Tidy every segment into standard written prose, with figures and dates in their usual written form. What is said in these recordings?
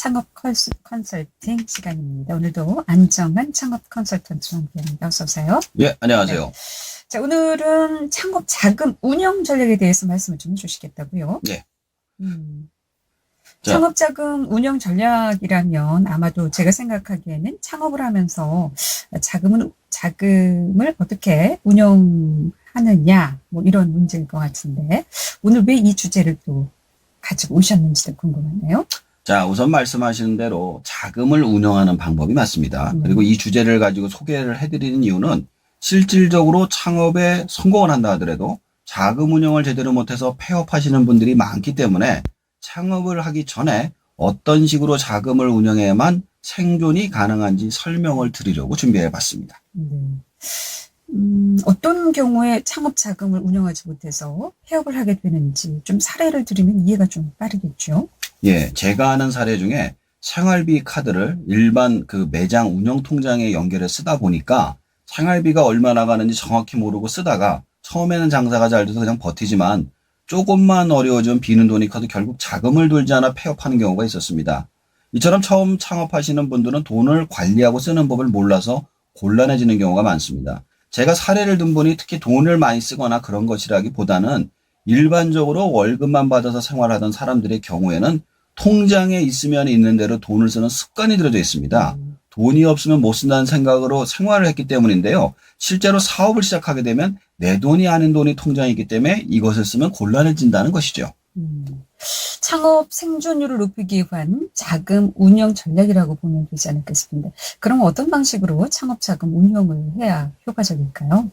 창업 컨설팅 시간입니다. 오늘도 안정환 창업 컨설턴트와 함께합니다. 어서 오세요. 예, 안녕하세요. 네. 자, 오늘은 창업 자금 운영 전략에 대해서 말씀을 좀 해주시겠다고요? 예. 자. 창업 자금 운영 전략이라면 아마도 제가 생각하기에는 창업을 하면서 자금을 어떻게 운영하느냐, 뭐 이런 문제일 것 같은데, 오늘 왜 이 주제를 또 가지고 오셨는지도 궁금하네요. 자, 우선 말씀하시는 대로 자금을 운영하는 방법이 맞습니다. 그리고 이 주제를 가지고 소개를 해드리는 이유는 실질적으로 창업에 성공을 한다 하더라도 자금 운영을 제대로 못해서 폐업하시는 분들이 많기 때문에 창업을 하기 전에 어떤 식으로 자금을 운영해야만 생존이 가능한지 설명을 드리려고 준비해 봤습니다. 어떤 경우에 창업 자금을 운영하지 못해서 폐업을 하게 되는지 좀 사례를 들으면 이해가 좀 빠르겠죠? 예, 제가 아는 사례 중에 생활비 카드를 일반 그 매장 운영 통장에 연결해 쓰다 보니까 생활비가 얼마 나가는지 정확히 모르고 쓰다가 처음에는 장사가 잘 돼서 그냥 버티지만 조금만 어려워지면 비는 돈이 커도 결국 자금을 들지 않아 폐업하는 경우가 있었습니다. 이처럼 처음 창업하시는 분들은 돈을 관리하고 쓰는 법을 몰라서 곤란해지는 경우가 많습니다. 제가 사례를 든 분이 특히 돈을 많이 쓰거나 그런 것이라기보다는 일반적으로 월급만 받아서 생활하던 사람들의 경우에는 통장에 있으면 있는 대로 돈을 쓰는 습관이 들어져 있습니다. 돈이 없으면 못 쓴다는 생각으로 생활을 했기 때문인데요. 실제로 사업을 시작하게 되면 내 돈이 아닌 돈이 통장에 있기 때문에 이것을 쓰면 곤란해진다는 것이죠. 창업 생존율을 높이기 위한 자금 운영 전략이라고 보면 되지 않을까 싶은데, 그럼 어떤 방식으로 창업 자금 운영을 해야 효과적일까요?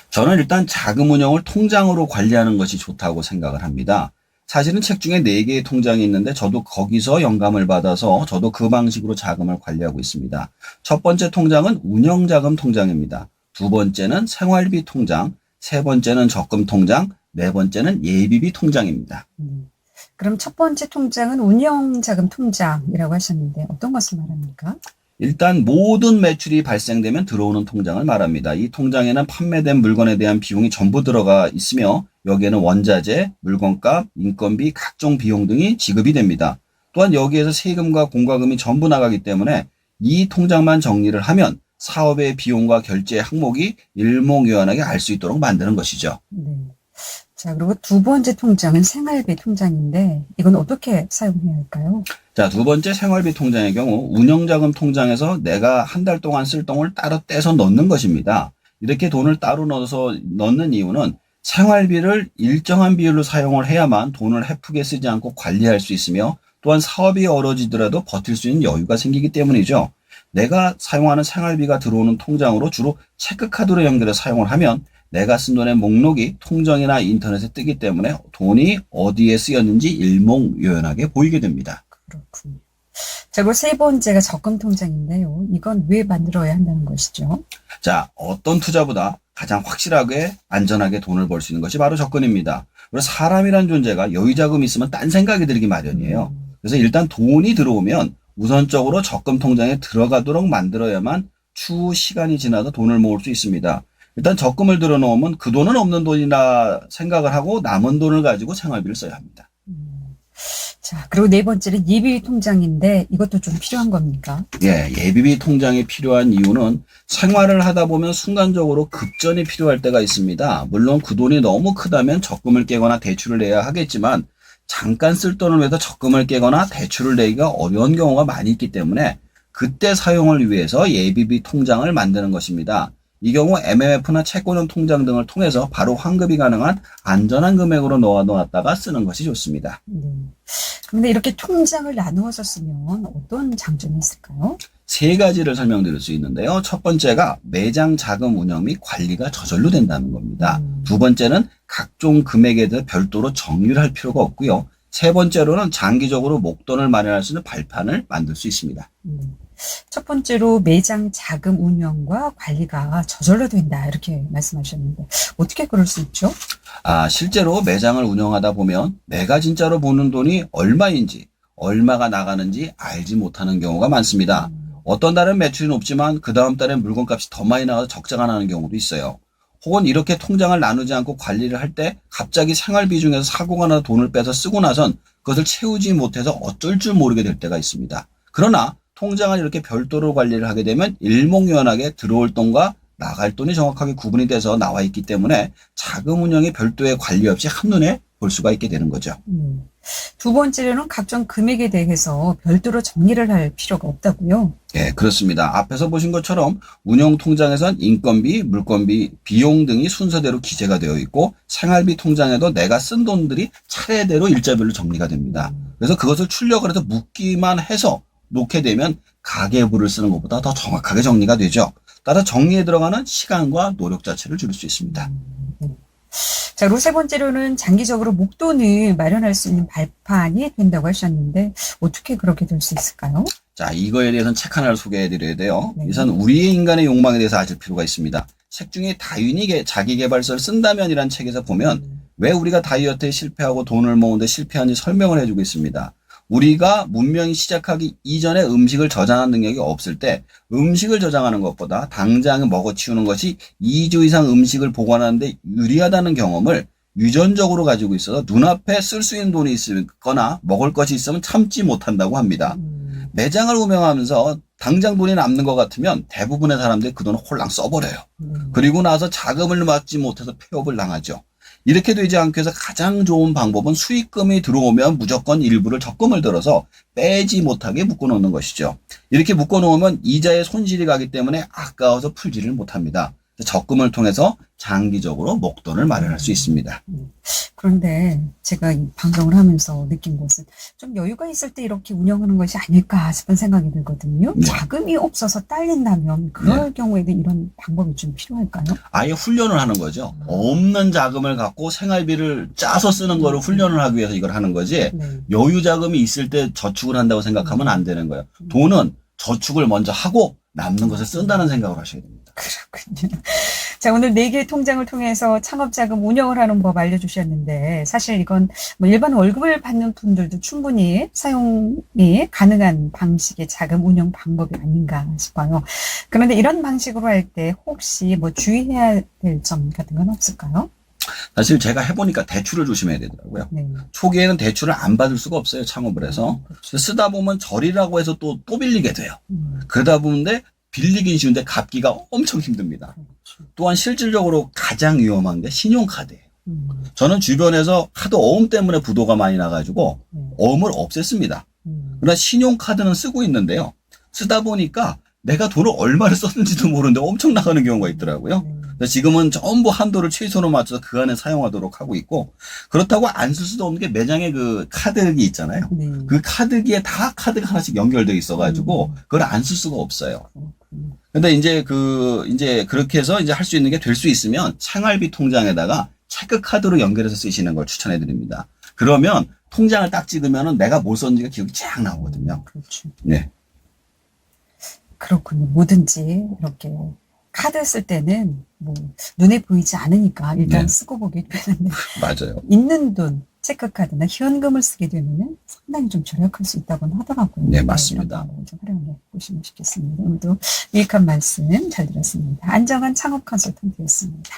저는 일단 자금 운영을 통장으로 관리하는 것이 좋다고 생각을 합니다. 사실은 책 중에 4개의 통장이 있는데 저도 거기서 영감을 받아서 저도 그 방식으로 자금을 관리하고 있습니다. 첫 번째 통장은 운영자금 통장입니다. 두 번째는 생활비 통장, 세 번째는 적금 통장, 네 번째는 예비비 통장입니다. 그럼 첫 번째 통장은 운영자금 통장이라고 하셨는데 어떤 것을 말합니까? 일단 모든 매출이 발생되면 들어오는 통장을 말합니다. 이 통장에는 판매된 물건에 대한 비용이 전부 들어가 있으며 여기에는 원자재, 물건값, 인건비, 각종 비용 등이 지급이 됩니다. 또한 여기에서 세금과 공과금이 전부 나가기 때문에 이 통장만 정리를 하면 사업의 비용과 결제 항목이 일목요연하게 알 수 있도록 만드는 것이죠. 네. 자, 그리고 두 번째 통장은 생활비 통장인데 이건 어떻게 사용해야 할까요? 자, 두 번째 생활비 통장의 경우 운영자금 통장에서 내가 한 달 동안 쓸 돈을 따로 떼서 넣는 것입니다. 이렇게 돈을 따로 넣어서 넣는 이유는 생활비를 일정한 비율로 사용을 해야만 돈을 헤프게 쓰지 않고 관리할 수 있으며 또한 사업이 어려워지더라도 버틸 수 있는 여유가 생기기 때문이죠. 내가 사용하는 생활비가 들어오는 통장으로 주로 체크카드로 연결해 사용을 하면 내가 쓴 돈의 목록이 통장이나 인터넷에 뜨기 때문에 돈이 어디에 쓰였는지 일목요연하게 보이게 됩니다. 그렇군요. 자, 그리고 세 번째가 적금 통장인데요. 이건 왜 만들어야 한다는 것이죠? 자, 어떤 투자보다 가장 확실하게 안전하게 돈을 벌 수 있는 것이 바로 적금입니다. 그리고 사람이란 존재가 여유자금이 있으면 딴 생각이 들기 마련이에요. 그래서 일단 돈이 들어오면 우선적으로 적금 통장에 들어가도록 만들어야만 추후 시간이 지나도 돈을 모을 수 있습니다. 일단 적금을 들어놓으면 그 돈은 없는 돈이라 생각을 하고 남은 돈을 가지고 생활비를 써야 합니다. 자, 그리고 네 번째는 예비비 통장인데 이것도 좀 필요한 겁니까? 예, 예비비 통장이 필요한 이유는 생활을 하다 보면 순간적으로 급전이 필요할 때가 있습니다. 물론 그 돈이 너무 크다면 적금을 깨거나 대출을 내야 하겠지만 잠깐 쓸 돈을 위해서 적금을 깨거나 대출을 내기가 어려운 경우가 많이 있기 때문에 그때 사용을 위해서 예비비 통장을 만드는 것입니다. 이 경우 MMF나 채권형 통장 등을 통해서 바로 환급이 가능한 안전한 금액으로 넣어놨다가 쓰는 것이 좋습니다. 그런데 이렇게 통장을 나누어서 쓰면 어떤 장점이 있을까요? 세 가지를 설명드릴 수 있는데요. 첫 번째가 매장 자금 운영 및 관리가 저절로 된다는 겁니다. 두 번째는 각종 금액에 대해 별도로 정리를 할 필요가 없고요. 세 번째로는 장기적으로 목돈을 마련할 수 있는 발판을 만들 수 있습니다. 첫 번째로 매장 자금 운영과 관리가 저절로 된다 이렇게 말씀하셨는데 어떻게 그럴 수 있죠? 실제로 매장을 운영하다 보면 내가 진짜로 버는 돈이 얼마인지 얼마가 나가는지 알지 못하는 경우가 많습니다. 어떤 달은 매출이 높지만 그 다음 달엔 물건값이 더 많이 나가서 적자가 나는 경우도 있어요. 혹은 이렇게 통장을 나누지 않고 관리를 할 때 갑자기 생활비 중에서 사고가 나 돈을 빼서 쓰고 나선 그것을 채우지 못해서 어쩔 줄 모르게 될 때가 있습니다. 그러나 통장을 이렇게 별도로 관리를 하게 되면 일목요연하게 들어올 돈과 나갈 돈이 정확하게 구분이 돼서 나와 있기 때문에 자금 운영의 별도의 관리 없이 한눈에 볼 수가 있게 되는 거죠. 두 번째로는 각종 금액에 대해서 별도로 정리를 할 필요가 없다고요? 예, 그렇습니다. 앞에서 보신 것처럼 운영 통장에선 인건비, 물건비, 비용 등이 순서대로 기재가 되어 있고 생활비 통장에도 내가 쓴 돈들이 차례대로 일자별로 정리가 됩니다. 그래서 그것을 출력을 해서 묶기만 해서 놓게 되면 가계부를 쓰는 것보다 더 정확하게 정리가 되죠. 따라 정리에 들어가는 시간과 노력 자체를 줄일 수 있습니다. 자, 그리고 세 번째로는 장기적으로 목돈을 마련할 수 있는 발판이 된다고 하셨는데 어떻게 그렇게 될 수 있을까요? 자, 이거에 대해서는 책 하나를 소개해 드려야 돼요. 네. 우선 우리의 인간의 욕망에 대해서 아실 필요가 있습니다. 책 중에 다윈이 자기계발서를 쓴다면이라는 책에서 보면 왜 우리가 다이어트에 실패하고 돈을 모으는데 실패하는지 설명을 해주고 있습니다. 우리가 문명이 시작하기 이전에 음식을 저장하는 능력이 없을 때 음식을 저장하는 것보다 당장 먹어치우는 것이 2주 이상 음식을 보관하는데 유리하다는 경험을 유전적으로 가지고 있어서 눈앞에 쓸 수 있는 돈이 있거나 먹을 것이 있으면 참지 못한다고 합니다. 매장을 운영하면서 당장 돈이 남는 것 같으면 대부분의 사람들이 그 돈을 홀랑 써버려요. 그리고 나서 자금을 받지 못해서 폐업을 당하죠. 이렇게 되지 않기 위해서 가장 좋은 방법은 수익금이 들어오면 무조건 일부를 적금을 들어서 빼지 못하게 묶어놓는 것이죠. 이렇게 묶어놓으면 이자에 손실이 가기 때문에 아까워서 풀지를 못합니다. 적금을 통해서 장기적으로 목돈을 마련할 수 있습니다. 그런데 제가 이 방송을 하면서 느낀 것은 좀 여유가 있을 때 이렇게 운영하는 것이 아닐까 싶은 생각이 들거든요. 네. 자금이 없어서 딸린다면 그럴 경우에도 이런 방법이 좀 필요할까요? 아예 훈련을 하는 거죠. 없는 자금을 갖고 생활비를 짜서 쓰는 거를 훈련을 하기 위해서 이걸 하는 거지. 네. 여유 자금이 있을 때 저축을 한다고 생각하면 안 되는 거예요. 돈은 저축을 먼저 하고 남는 것을 쓴다는 생각을 하셔야 됩니다. 그렇군요. 자, 오늘 4개의 통장을 통해서 창업자금 운영을 하는 법 알려주셨는데 사실 이건 뭐 일반 월급을 받는 분들도 충분히 사용이 가능한 방식의 자금 운영 방법이 아닌가 싶어요. 그런데 이런 방식으로 할 때 혹시 뭐 주의해야 될 점 같은 건 없을까요? 사실 제가 해보니까 대출을 조심해야 되더라고요. 네. 초기에는 대출을 안 받을 수가 없어요. 창업을 해서. 그렇죠. 쓰다 보면 절이라고 해서 또 빌리게 돼요. 그러다 보는데 빌리긴 쉬운데 갚기가 엄청 힘듭니다. 그렇죠. 또한 실질적으로 가장 위험한 게 신용카드예요. 음. 저는 주변에서 카드 어음 때문에 부도가 많이 나가지고 네. 어음을 없앴습니다. 그러나 신용카드는 쓰고 있는데요. 쓰다 보니까 내가 돈을 얼마를 썼는지도 모르는데 엄청 나가는 경우가 있더라고요. 그래서 지금은 전부 한도를 최소로 맞춰서 그 안에 사용하도록 하고 있고, 그렇다고 안 쓸 수도 없는 게 매장에 그 카드기 있잖아요. 네. 그 카드기에 다 카드가 하나씩 연결되어 있어가지고 그걸 안 쓸 수가 없어요. 근데 이제 그렇게 해서 이제 할 수 있는 게 될 수 있으면 생활비 통장에다가 체크카드로 연결해서 쓰시는 걸 추천해 드립니다. 그러면 통장을 딱 찍으면은 내가 뭘 썼는지가 기억이 쫙 나오거든요. 그렇죠. 네. 그렇군요. 뭐든지 이렇게 카드 쓸 때는 뭐 눈에 보이지 않으니까 일단 네. 쓰고 보게 되는데 맞아요. 있는 돈, 체크카드나 현금을 쓰게 되면 상당히 좀 절약할 수 있다고는 하더라고요. 네, 맞습니다. 이런 방법을 좀 활용해 보시면 좋겠습니다. 오늘도 유익한 말씀 잘 들었습니다. 안정환 창업 컨설턴트였습니다.